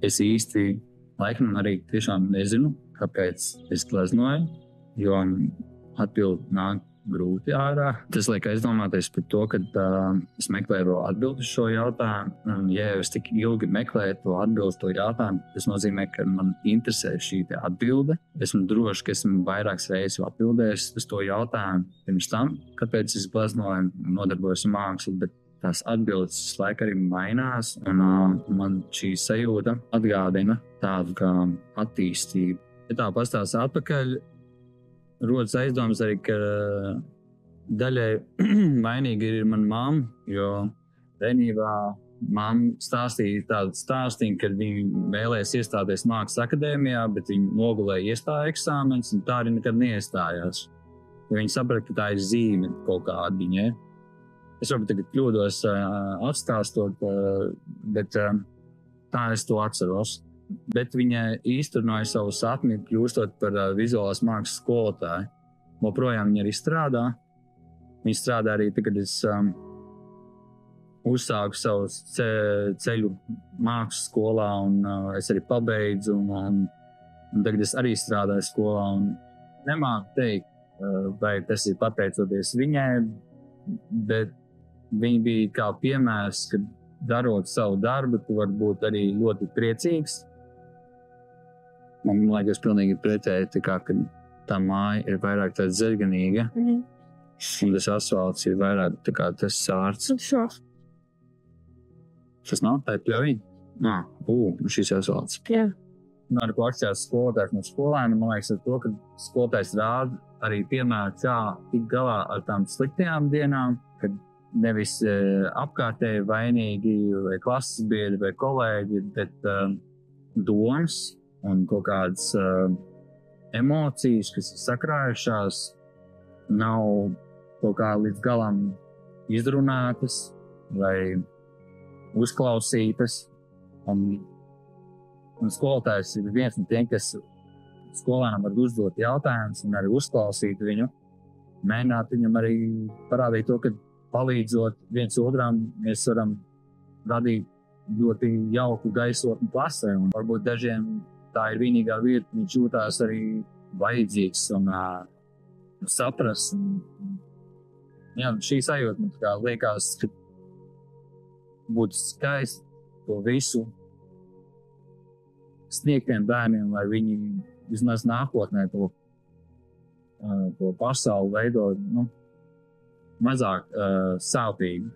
Es īsti laikam arī tiešām nezinu, kāpēc es gleznoju, jo atbildi nāk grūti ārā. Tas liek aizdomāties par to, ka es meklēju vēl atbildi uz šo jautājumu. Un, ja es tik ilgi meklēju to atbildi uz to jautājumu, tas nozīmē, ka man interesē šī atbilde. Esmu drošs, ka esmu vairākas reizes atbildējis uz to jautājumu pirms tam, kāpēc es gleznoju un nodarbojos ar mākslu, bet tās atbildes laika arī mainās. Un, man šī sajūta atgādina tādu kā attīstību. Ja tā pastāsta atpakaļ, rodas aizdomas arī, ka daļai vainīga ir mana mamma, jo bērnībā mamma stāstīja tādu stāstījumu, kad viņa vēlējās iestāties mākslas akadēmijā, bet viņa nogulēja iestāju eksāmenus, un tā arī nekad neiestājās. Jo viņa saprata, ka tā ir zīme kaut kāda viņai. Es varbūt tagad kļūdos atstāstot, bet tā es to atceros. Bet viņa īstenoja savu sapni, kļūstot par vizuālās mākslas skolotāju. Joprojām viņa arī strādā. Viņa strādā arī tad, kad es uzsāku savu ceļu mākslas skolā, un es arī pabeidzu. Un tagad es arī strādāju skolā. Nemāku teikt, vai tas ir pateicoties viņai, bet viņa bija kā piemērs, ka darot savu darbu, tu vari būt arī ļoti priecīgs. Man liekas, pilnīgi pretēji, ka tā māja ir vairāk tāda zerganīga, un tas asfalts ir vairāk tas sārts. Tas nav tā pļauja? Šis asfalts. Jā. Ar ko atšķirās skolotājs no skolēna, man liekas, ar to, ka skolotājs rāda arī piemēru, kā tikt galā ar tām sliktajām dienām, kad nevis apkārtēji vainīgi vai klases biedri vai kolēģi, bet domas un kaut kādas emocijas, kas ir sakrājušās, nav kaut kā līdz galam izrunātas vai uzklausītas. Un skolotājs ir viens no tiem, kas skolēnam var uzdot jautājumus un arī uzklausīt viņu. Mēģināt viņam arī parādīt to, ka palīdzot viens otram, mēs varam radīt ļoti jauku gaisotni klasē. Un varbūt dažiem tā ir vienīgā vieta, viņš jūtās arī vajadzīgs un saprast. Jā, šī sajūta man kā liekas, ka būtu skaisti to visu sniegt tiem bērniem, lai viņi vismaz nākotnē to pasauli veidot mazāk sāpīgi.